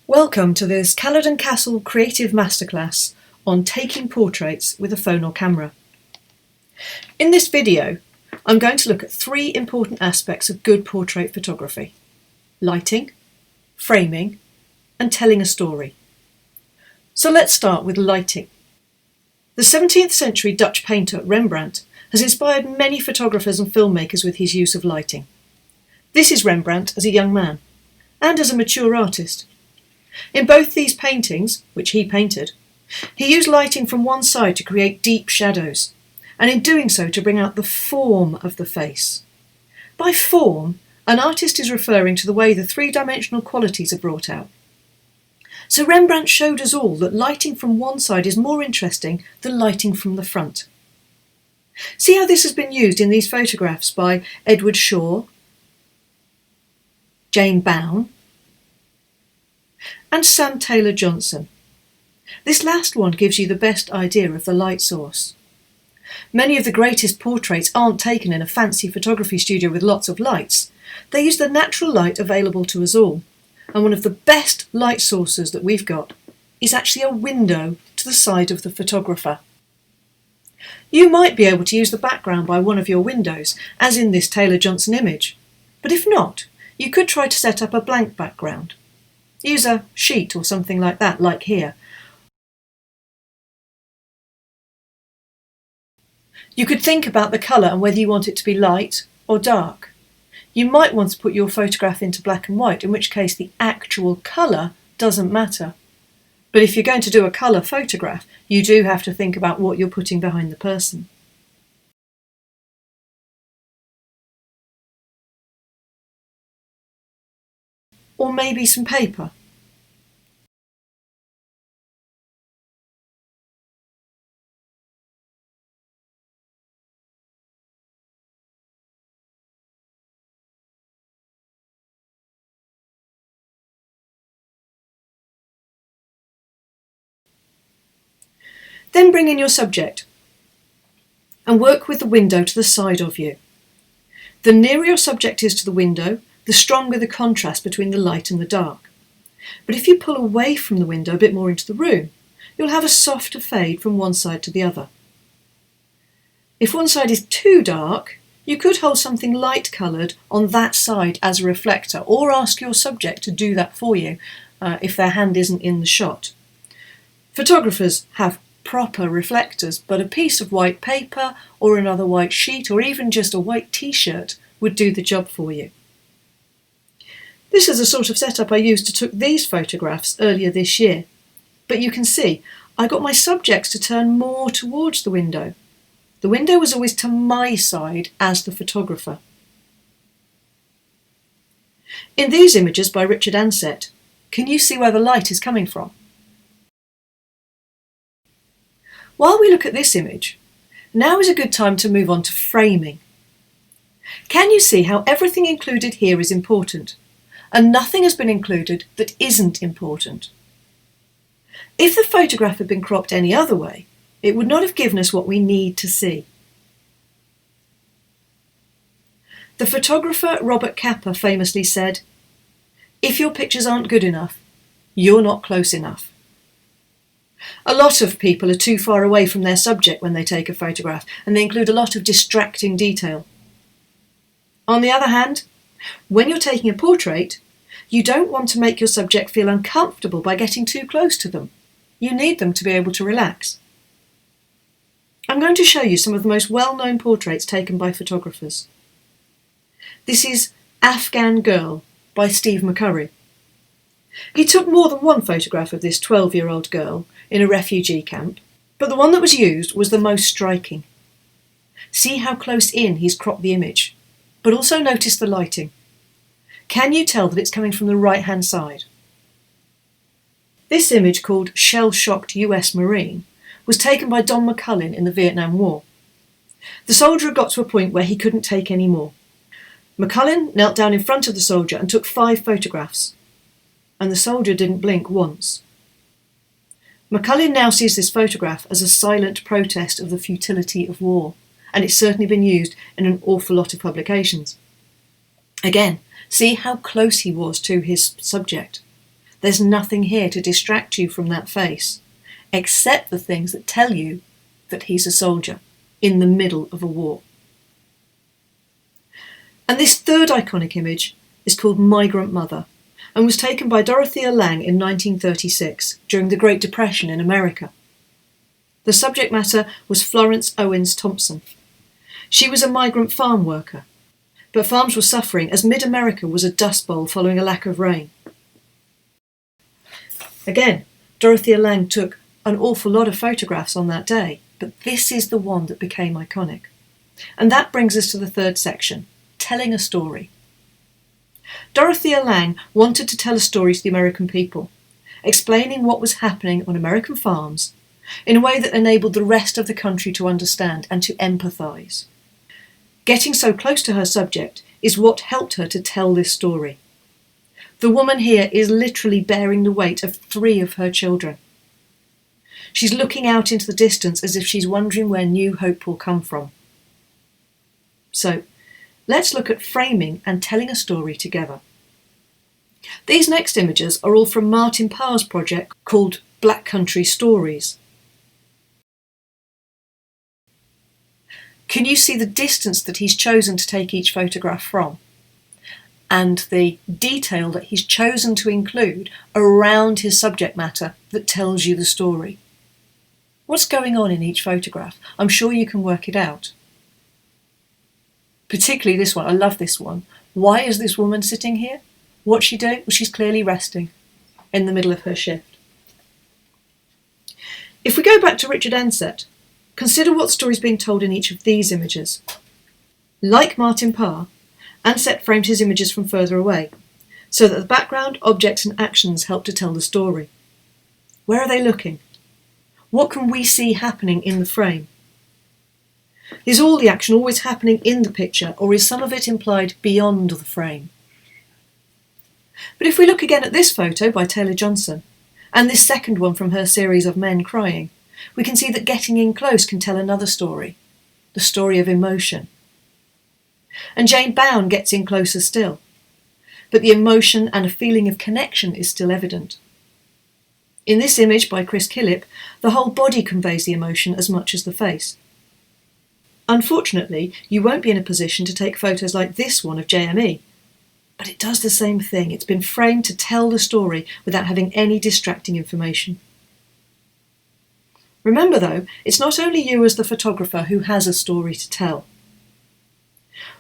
Welcome to this Caledon Castle Creative Masterclass on taking portraits with a phone or camera. In this video, I'm going to look at three important aspects of good portrait photography: lighting, framing, and telling a story. So let's start with lighting. The 17th century Dutch painter Rembrandt has inspired many photographers and filmmakers with his use of lighting. This is Rembrandt as a young man and as a mature artist. In both these paintings, which he painted, he used lighting from one side to create deep shadows, and in doing so to bring out the form of the face. By form, an artist is referring to the way the three-dimensional qualities are brought out. So Rembrandt showed us all that lighting from one side is more interesting than lighting from the front. See how this has been used in these photographs by Edward Shaw, Jane Bown, and Sam Taylor Johnson. This last one gives you the best idea of the light source. Many of the greatest portraits aren't taken in a fancy photography studio with lots of lights. They use the natural light available to us all, and one of the best light sources that we've got is actually a window to the side of the photographer. You might be able to use the background by one of your windows, as in this Taylor Johnson image, but if not, you could try to set up a blank background. Use a sheet or something like that, like here. You could think about the colour and whether you want it to be light or dark. You might want to put your photograph into black and white, in which case the actual colour doesn't matter. But if you're going to do a colour photograph, you do have to think about what you're putting behind the person. Or maybe some paper. Then bring in your subject and work with the window to the side of you. The nearer your subject is to the window, the stronger the contrast between the light and the dark. But if you pull away from the window a bit more into the room, you'll have a softer fade from one side to the other. If one side is too dark, you could hold something light coloured on that side as a reflector, or ask your subject to do that for you if their hand isn't in the shot. Photographers have proper reflectors, but a piece of white paper or another white sheet or even just a white t-shirt would do the job for you. This is the sort of setup I used to take these photographs earlier this year, but you can see I got my subjects to turn more towards the window. The window was always to my side as the photographer. In these images by Richard Ansett, can you see where the light is coming from? While we look at this image, now is a good time to move on to framing. Can you see how everything included here is important, and nothing has been included that isn't important? If the photograph had been cropped any other way, it would not have given us what we need to see. The photographer Robert Capa famously said, "If your pictures aren't good enough, you're not close enough." A lot of people are too far away from their subject when they take a photograph, and they include a lot of distracting detail. On the other hand, when you're taking a portrait, you don't want to make your subject feel uncomfortable by getting too close to them. You need them to be able to relax. I'm going to show you some of the most well-known portraits taken by photographers. This is Afghan Girl by Steve McCurry. He took more than one photograph of this 12-year-old girl in a refugee camp, but the one that was used was the most striking. See how close in he's cropped the image, but also notice the lighting. Can you tell that it's coming from the right-hand side? This image, called Shell-Shocked US Marine, was taken by Don McCullin in the Vietnam War. The soldier had got to a point where he couldn't take any more. McCullin knelt down in front of the soldier and took 5 photographs, and the soldier didn't blink once. McCullin now sees this photograph as a silent protest of the futility of war, and it's certainly been used in an awful lot of publications. Again, see how close he was to his subject. There's nothing here to distract you from that face, except the things that tell you that he's a soldier in the middle of a war. And this third iconic image is called Migrant Mother and was taken by Dorothea Lange in 1936 during the Great Depression in America. The subject matter was Florence Owens Thompson. She was a migrant farm worker, but farms were suffering as mid-America was a dust bowl following a lack of rain. Again, Dorothea Lange took an awful lot of photographs on that day, but this is the one that became iconic. And that brings us to the third section, telling a story. Dorothea Lange wanted to tell a story to the American people, explaining what was happening on American farms in a way that enabled the rest of the country to understand and to empathise. Getting so close to her subject is what helped her to tell this story. The woman here is literally bearing the weight of 3 of her children. She's looking out into the distance as if she's wondering where new hope will come from. So, let's look at framing and telling a story together. These next images are all from Martin Parr's project called Black Country Stories. Can you see the distance that he's chosen to take each photograph from? And the detail that he's chosen to include around his subject matter that tells you the story. What's going on in each photograph? I'm sure you can work it out. Particularly this one, I love this one. Why is this woman sitting here? What's she doing? Well, she's clearly resting in the middle of her shift. If we go back to Richard Ansett, consider what story is being told in each of these images. Like Martin Parr, Ansett framed his images from further away, so that the background, objects and actions help to tell the story. Where are they looking? What can we see happening in the frame? Is all the action always happening in the picture, or is some of it implied beyond the frame? But if we look again at this photo by Taylor Johnson, and this second one from her series of men crying, we can see that getting in close can tell another story, the story of emotion. And Jane Bown gets in closer still, but the emotion and a feeling of connection is still evident. In this image by Chris Killip, the whole body conveys the emotion as much as the face. Unfortunately, you won't be in a position to take photos like this one of JME, but it does the same thing. It's been framed to tell the story without having any distracting information. Remember though, it's not only you as the photographer who has a story to tell.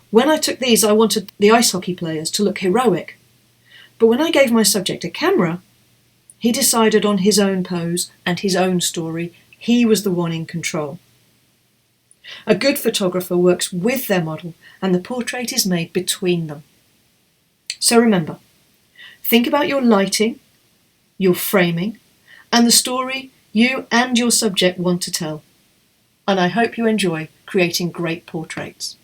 When I took these, I wanted the ice hockey players to look heroic, but when I gave my subject a camera, he decided on his own pose and his own story. He was the one in control. A good photographer works with their model and the portrait is made between them. So remember, think about your lighting, your framing, and the story you and your subject want to tell. And I hope you enjoy creating great portraits.